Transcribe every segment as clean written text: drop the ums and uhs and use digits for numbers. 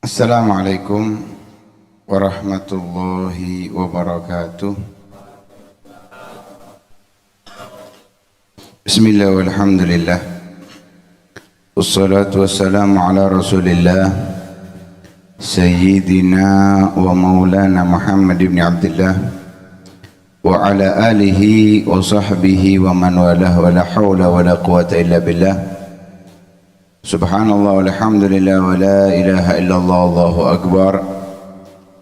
Assalamualaikum warahmatullahi wabarakatuh. Bismillah walhamdulillah. Wassalatu wassalamu ala rasulillah Sayyidina wa maulana Muhammad ibn Abdullah wa ala alihi wa sahbihi wa man walah wa la hawla wa la quwata illa billah. Subhanallah walhamdulillah wa la ilaha illallah Allahu akbar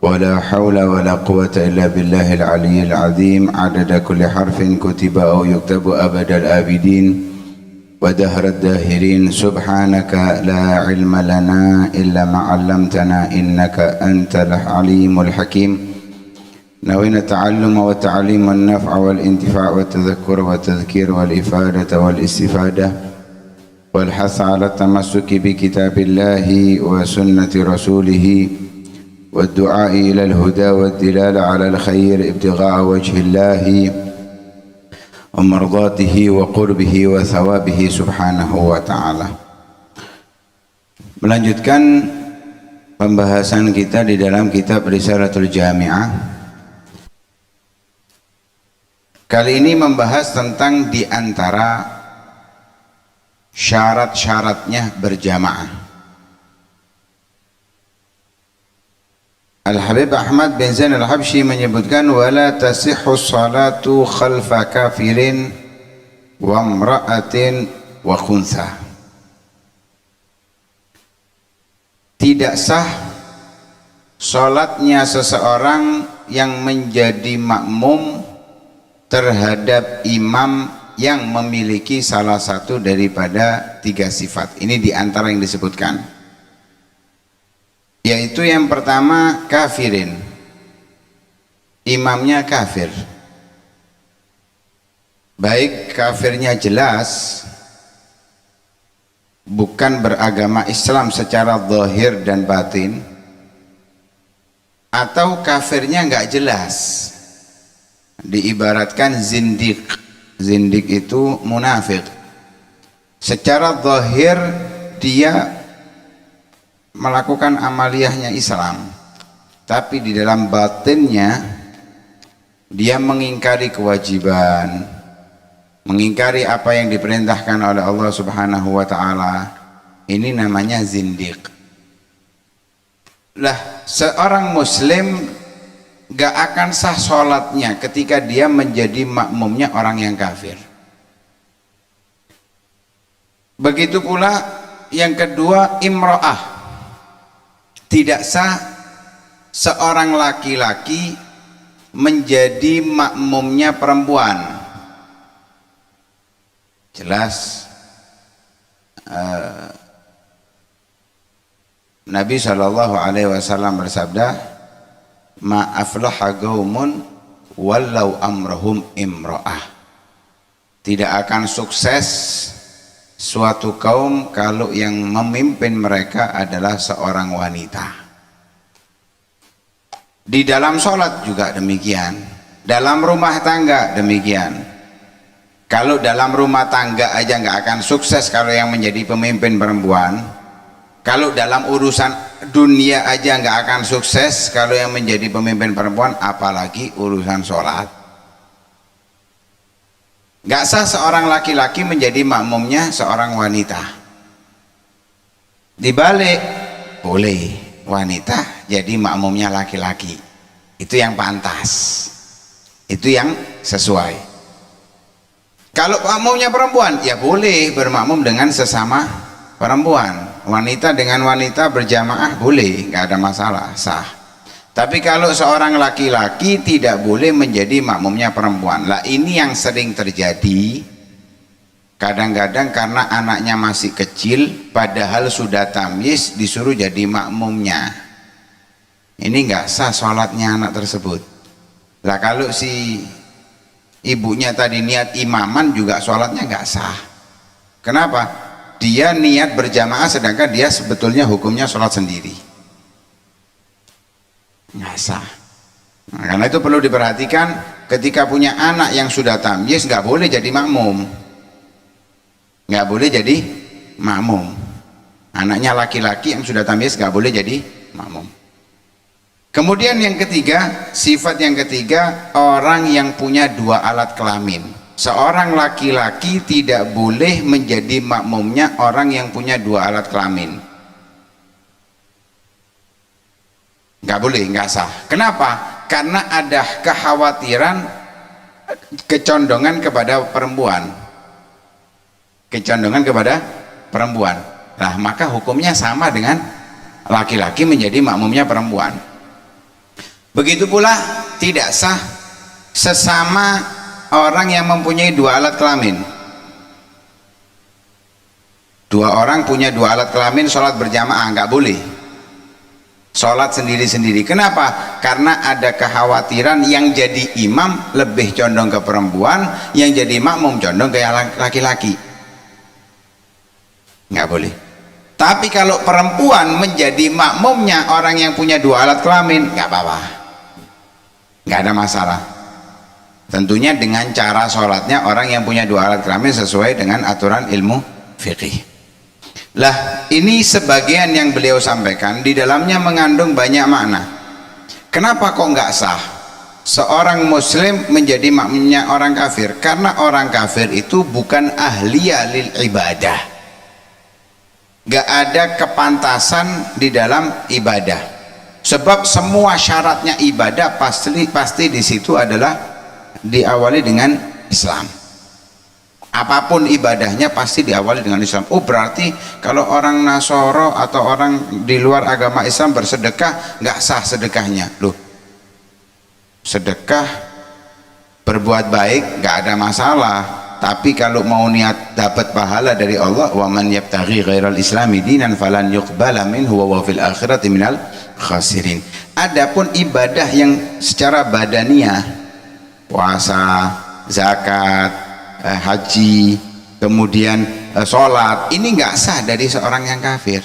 wa la hawla wa la quwata illa billahil aliyyil azim adada kulli harfin kutiba aw yuktabu abadal abidin wa dahrad dahirin. Subhanaka la ilma lana illa ma 'allamtana innaka antal alimul hakim. Nawina ta'alluma wa ta'lima an-naf'a wal intifa' wa tadhakkura wa tadhkira wal ifadata wal istifadah والحث على التمسك بكتاب الله وسنة رسوله والدعاء إلى الهدى والدلالة على الخير ابتغاء وجه الله ومرضاته وقربه وثوابه سبحانه وتعالى. Melanjutkan pembahasan kita di dalam kitab Risalatul Jami'ah. Kali ini membahas tentang di antara syarat-syaratnya berjamaah. Al-Habib Ahmad bin Zain Al-Habsyi menyebutkan wala tasihhu salatu khalfa kafirin wa imra'atin wa khuntha. Tidak sah salatnya seseorang yang menjadi makmum terhadap imam yang memiliki salah satu daripada tiga sifat. Ini diantara yang disebutkan, yaitu yang pertama kafirin, imamnya kafir, baik kafirnya jelas bukan beragama Islam secara zahir dan batin, atau kafirnya nggak jelas, diibaratkan zindiq. Zindik itu munafik. Secara zahir dia melakukan amaliyahnya Islam, tapi di dalam batinnya dia mengingkari kewajiban, mengingkari apa yang diperintahkan oleh Allah Subhanahu wa taala. Ini namanya zindik. Lah, seorang muslim gak akan sah sholatnya ketika dia menjadi makmumnya orang yang kafir. Begitu pula yang kedua imro'ah. Tidak sah seorang laki-laki menjadi makmumnya perempuan. Jelas Nabi SAW bersabda, ma aflaha qaumun wallau amrahum imra'ah. Tidak akan sukses suatu kaum kalau yang memimpin mereka adalah seorang wanita. Di dalam sholat juga demikian, dalam rumah tangga demikian. Kalau dalam rumah tangga aja nggak akan sukses kalau yang menjadi pemimpin perempuan, kalau dalam urusan dunia aja nggak akan sukses kalau yang menjadi pemimpin perempuan, apalagi urusan sholat. Nggak sah seorang laki-laki menjadi makmumnya seorang wanita. Dibalik, boleh wanita jadi makmumnya laki-laki. Itu yang pantas, itu yang sesuai. Kalau makmumnya perempuan, ya boleh bermakmum dengan sesama perempuan. Wanita dengan wanita berjamaah boleh, nggak ada masalah, sah. Tapi kalau seorang laki-laki tidak boleh menjadi makmumnya perempuan. Lah ini yang sering terjadi. Kadang-kadang karena anaknya masih kecil, padahal sudah tamyiz, disuruh jadi makmumnya. Ini nggak sah sholatnya anak tersebut. Lah kalau si ibunya tadi niat imaman juga sholatnya nggak sah. Kenapa? Dia niat berjamaah sedangkan dia sebetulnya hukumnya sholat sendiri. Nggak sah. Nah, karena itu perlu diperhatikan, ketika punya anak yang sudah tamyiz nggak boleh jadi makmum. Nggak boleh jadi makmum. Anaknya laki-laki yang sudah tamyiz nggak boleh jadi makmum. Kemudian yang ketiga, sifat yang ketiga, orang yang punya dua alat kelamin. Seorang laki-laki tidak boleh menjadi makmumnya orang yang punya dua alat kelamin. Nggak boleh, nggak sah. Kenapa? Karena ada kekhawatiran, kecondongan kepada perempuan. Kecondongan kepada perempuan. Nah, maka hukumnya sama dengan laki-laki menjadi makmumnya perempuan. Begitu pula tidak sah sesama orang yang mempunyai dua alat kelamin. Dua orang punya dua alat kelamin, sholat berjamaah nggak boleh. Sholat sendiri-sendiri. Kenapa? Karena ada kekhawatiran yang jadi imam lebih condong ke perempuan, yang jadi makmum condong ke laki-laki. Nggak boleh. Tapi kalau perempuan menjadi makmumnya orang yang punya dua alat kelamin, nggak apa-apa, nggak ada masalah. Tentunya dengan cara sholatnya orang yang punya dua alat kelamin sesuai dengan aturan ilmu fikih. Lah, ini sebagian yang beliau sampaikan di dalamnya mengandung banyak makna. Kenapa kok nggak sah seorang muslim menjadi makmumnya orang kafir? Karena orang kafir itu bukan ahliya lil ibadah, nggak ada kepantasan di dalam ibadah. Sebab semua syaratnya ibadah pasti di situ adalah diawali dengan Islam. Apapun ibadahnya pasti diawali dengan Islam. Oh, berarti kalau orang Nasoro atau orang di luar agama Islam bersedekah nggak sah sedekahnya. Loh, sedekah berbuat baik nggak ada masalah. Tapi kalau mau niat dapat pahala dari Allah, wa man yabtaghi ghairal islami dinan falan yuqbala minhu wa huwa fil akhirati minal khasirin. Adapun ibadah yang secara badaniah, puasa, zakat, haji, kemudian sholat, ini nggak sah dari seorang yang kafir.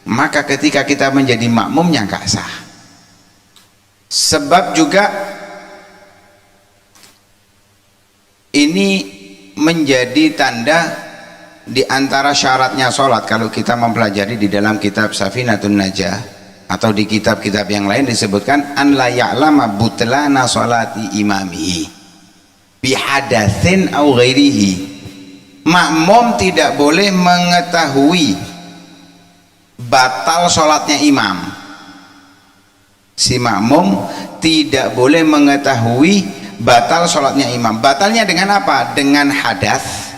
Maka ketika kita menjadi makmumnya nggak sah. Sebab juga ini menjadi tanda di antara syaratnya sholat. Kalau kita mempelajari di dalam kitab Safinatun Najah atau di kitab-kitab yang lain disebutkan an la ya'lama butlana sholati imamihi bihadatsin au ghairihi. Makmum tidak boleh mengetahui batal sholatnya imam. Si makmum tidak boleh mengetahui batal sholatnya imam. Batalnya dengan apa? Dengan hadas.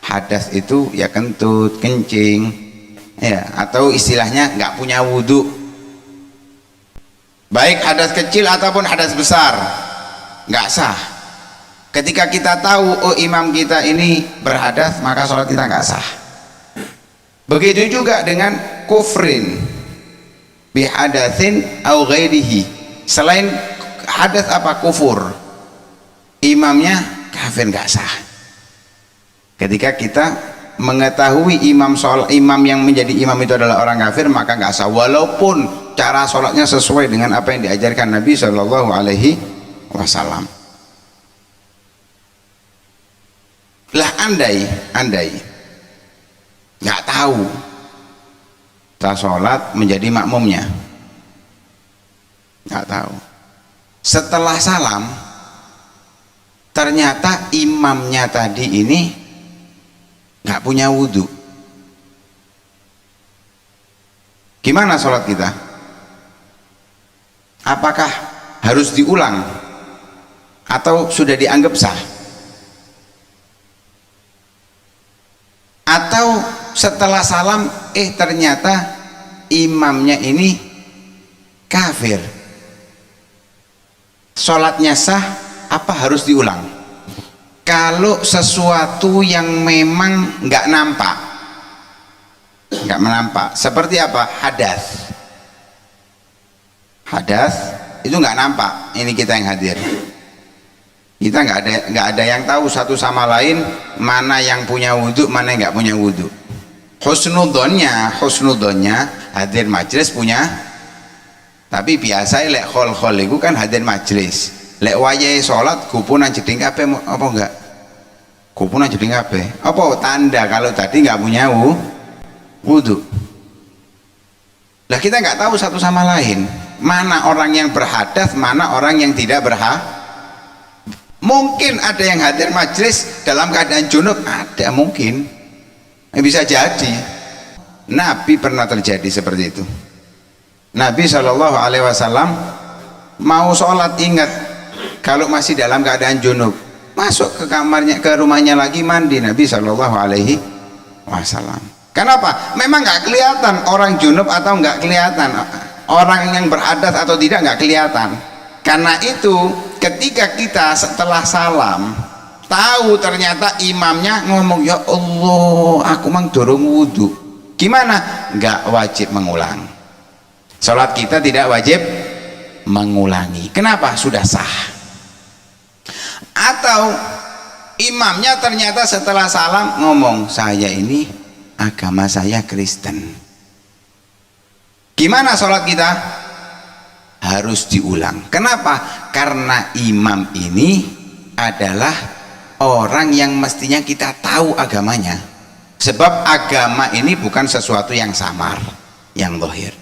Hadas itu ya kentut, kencing, ya, atau istilahnya nggak punya wudhu. Baik hadas kecil ataupun hadas besar, nggak sah. Ketika kita tahu oh imam kita ini berhadas, maka sholat kita nggak sah. Begitu juga dengan kufrin bihadatsin au ghairihi. Selain hadas apa? Kufur. Imamnya kafir, nggak sah. Ketika kita mengetahui imam yang menjadi imam itu adalah orang kafir, maka nggak sah walaupun cara sholatnya sesuai dengan apa yang diajarkan Nabi Shallallahu Alaihi Wasallam. Lah andai nggak tahu, kita sholat menjadi makmumnya, nggak tahu. Setelah salam ternyata imamnya tadi ini nggak punya wudhu. Gimana sholat kita? Apakah harus diulang atau sudah dianggap sah? Atau setelah salam ternyata imamnya ini kafir, sholatnya sah apa harus diulang? Kalau sesuatu yang memang nggak nampak, nggak menampak, seperti apa? Hadas itu nggak nampak. Ini kita yang hadir, kita nggak ada yang tahu satu sama lain mana yang punya wudhu, mana yang nggak punya wudhu. Husnudonnya hadir majelis punya, tapi biasa lek khol itu kan hadir majelis. Lek wayahe sholat kupunan jeding kabeh apa enggak? Kupunan jeding kabeh. Apa tanda kalau tadi enggak punya wudhu? Lah kita nggak tahu satu sama lain, mana orang yang berhadas, mana orang yang tidak berhadas. Mungkin ada yang hadir majelis dalam keadaan junub, ada mungkin, bisa jadi. Nabi pernah terjadi seperti itu. Nabi SAW mau sholat, ingat kalau masih dalam keadaan junub, masuk ke kamarnya, ke rumahnya lagi, mandi. Nabi SAW. Kenapa? Memang nggak kelihatan orang junub atau nggak kelihatan orang yang berhadas atau tidak, nggak kelihatan. Karena itu ketika kita setelah salam tahu ternyata imamnya ngomong, ya Allah aku mang dorong wudhu, gimana? Nggak wajib mengulang. Sholat kita tidak wajib mengulangi. Kenapa? Sudah sah. Atau imamnya ternyata setelah salam ngomong, saya ini agama saya Kristen, gimana sholat kita? Harus diulang. Kenapa? Karena imam ini adalah orang yang mestinya kita tahu agamanya, sebab agama ini bukan sesuatu yang samar, yang zahir.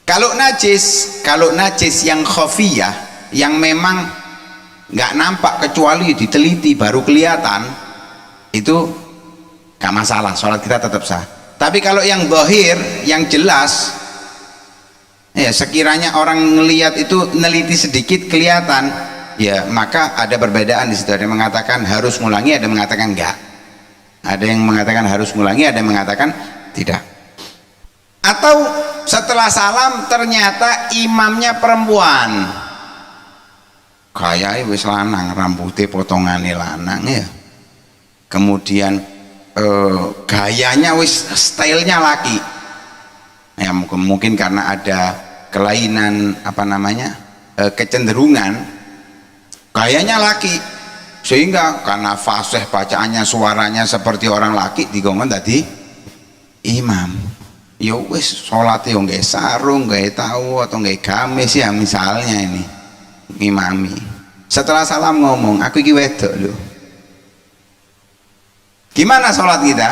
Kalau najis yang khafiyah, yang memang nggak nampak kecuali diteliti baru kelihatan, itu nggak masalah, sholat kita tetap sah. Tapi kalau yang zahir, yang jelas, ya sekiranya orang ngelihat itu, neliti sedikit kelihatan, ya maka ada perbedaan di situ. Ada yang mengatakan harus ngulangi, ada yang mengatakan enggak. Ada yang mengatakan harus ngulangi, ada yang mengatakan tidak. Atau setelah salam ternyata imamnya perempuan, kayak wis lanang, rambutnya potongannya lanang ya, kemudian gayanya wis stylenya laki ya, mungkin karena ada kelainan kecenderungan gayanya laki, sehingga karena fasih bacaannya, suaranya seperti orang laki, digongkon tadi imam. Ya wis sholatnya nggak sarung, nggak tahu atau nggak gamis ya misalnya, ini imami setelah salam ngomong, aku iki wedok loh, gimana sholat kita?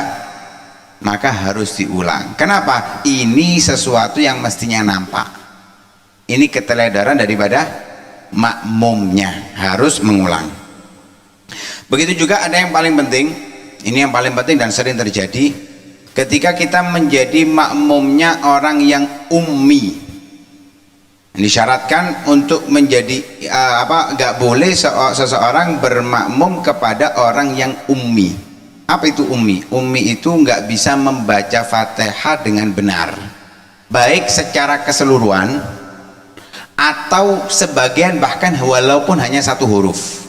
Maka harus diulang. Kenapa? Ini sesuatu yang mestinya nampak, ini keteledoran daripada makmumnya, harus mengulang. Begitu juga ada yang paling penting, ini yang paling penting dan sering terjadi, ketika kita menjadi makmumnya orang yang ummi. Disyaratkan untuk menjadi nggak boleh seseorang bermakmum kepada orang yang ummi. Apa itu ummi? Ummi itu nggak bisa membaca Fatihah dengan benar, baik secara keseluruhan atau sebagian, bahkan walaupun hanya satu huruf.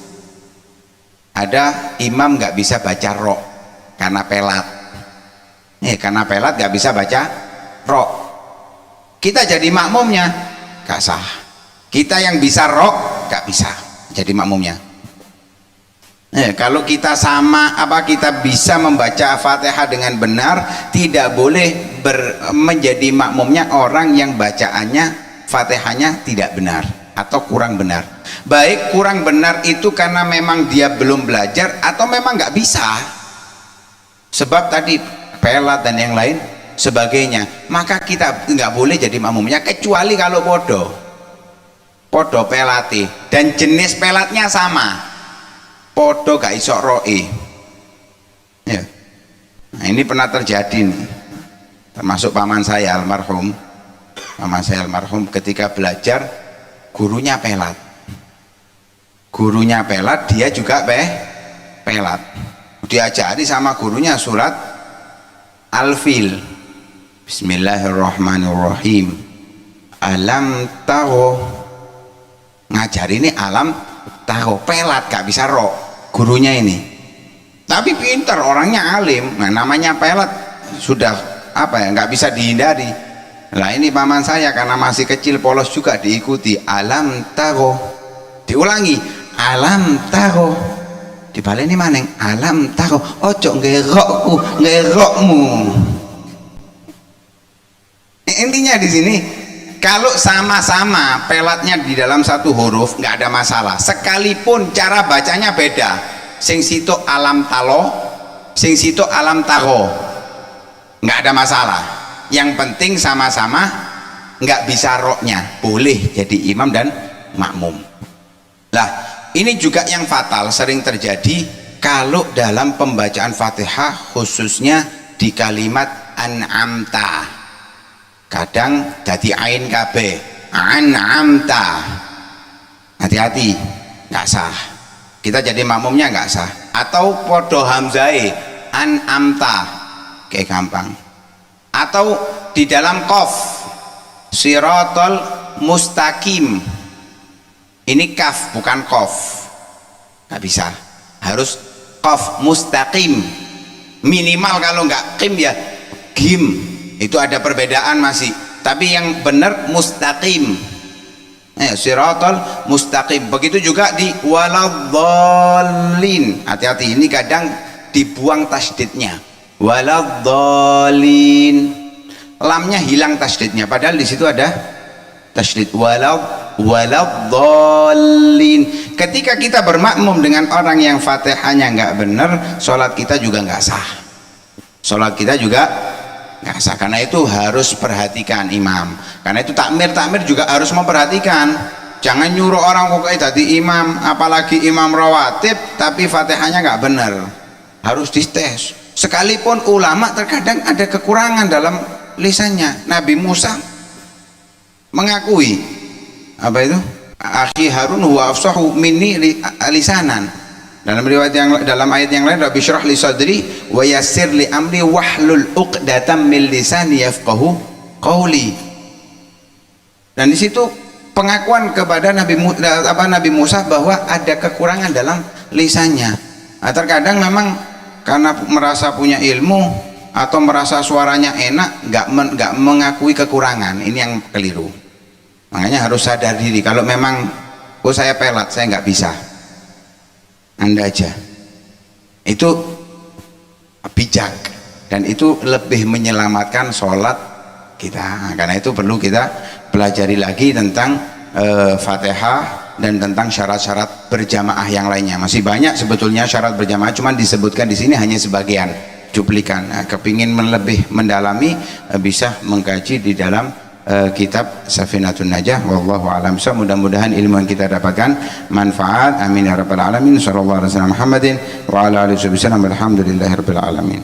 Ada imam nggak bisa baca ro karena pelat. Karena pelat nggak bisa baca ro. Kita jadi makmumnya gak sah. Kita yang bisa ro gak bisa jadi makmumnya. Kalau kita kita bisa membaca Fatihah dengan benar, tidak boleh menjadi makmumnya orang yang bacaannya Fatihahnya tidak benar atau kurang benar. Baik kurang benar itu karena memang dia belum belajar atau memang nggak bisa, sebab tadi pelat dan yang lain sebagainya, maka kita nggak boleh jadi makmumnya, kecuali kalau podo pelati dan jenis pelatnya sama, podo gak iso roe ya. Nah, ini pernah terjadi nih, termasuk paman saya almarhum ketika belajar, gurunya pelat, dia juga pelat, diajari sama gurunya surat Al-Fil, Bismillahirrahmanirrahim, alam tahu, ngajar ini alam tahu, pelat gak bisa ro gurunya ini, tapi pintar orangnya, alim. Nah, namanya pelat sudah nggak bisa dihindari. Lah ini paman saya karena masih kecil polos juga diikuti, alam tahu, diulangi alam tahu, dibaleni maneng alam tahu, ojo ngerokmu. Intinya di sini, kalau sama-sama pelatnya di dalam satu huruf nggak ada masalah, sekalipun cara bacanya beda, sing situ alam talo, sing situ alam taho, nggak ada masalah. Yang penting sama-sama nggak bisa roknya, boleh jadi imam dan makmum. Lah ini juga yang fatal sering terjadi kalau dalam pembacaan Fatihah, khususnya di kalimat an'amta, kadang jadi ain kabeh, an'amta, hati-hati, nggak sah, kita jadi makmumnya nggak sah. Atau podo hamzai an'amta, kayak gampang. Atau di dalam qaf sirotol mustaqim, ini kaf bukan qaf, nggak bisa, harus qaf mustaqim minimal, kalau nggak qim ya gim, itu ada perbedaan masih, tapi yang benar mustaqim, sirotol mustaqim. Begitu juga di waladhdallin, hati-hati, ini kadang dibuang tasdidnya, waladhdallin, lamnya hilang tasdidnya, padahal di situ ada tasdid, waladhdallin. Ketika kita bermakmum dengan orang yang Fatihahnya nggak benar, sholat kita juga nggak sah, sholat kita juga nggak sah. Karena itu harus perhatikan imam, karena itu takmir juga harus memperhatikan. Jangan nyuruh orang pokoknya tadi imam, apalagi imam rawatib tapi Fatihahnya nggak benar, harus dites. Sekalipun ulama terkadang ada kekurangan dalam lisannya. Nabi Musa mengakui apa itu, akhi Harun huwa afsahu minni lisanan. Dalam riwayat dalam ayat yang lain, Rabbi syrah li sadri wa yassir li amri wahlul uqdatam min lisani yafqahu qawli. Dan di situ pengakuan kepada Nabi Musa bahwa ada kekurangan dalam lisannya. Nah, terkadang memang karena merasa punya ilmu atau merasa suaranya enak, nggak mengakui kekurangan. Ini yang keliru. Makanya harus sadar diri, kalau memang saya pelat, saya nggak bisa, Anda aja. Itu bijak dan itu lebih menyelamatkan sholat kita. Karena itu perlu kita pelajari lagi tentang Fatihah dan tentang syarat-syarat berjamaah yang lainnya. Masih banyak sebetulnya syarat berjamaah, cuman disebutkan di sini hanya sebagian, cuplikan. Nah, kepingin lebih mendalami, bisa mengkaji di dalam kitab Safinatun Najah. Wallahu a'lam. Mudah-mudahan ilmu yang kita dapatkan manfaat. Amin ya rabbal alamin. Sallallahu alaihi wasallam Muhammadin wa ala alihi wasallam. Alhamdulillahirabbil alamin.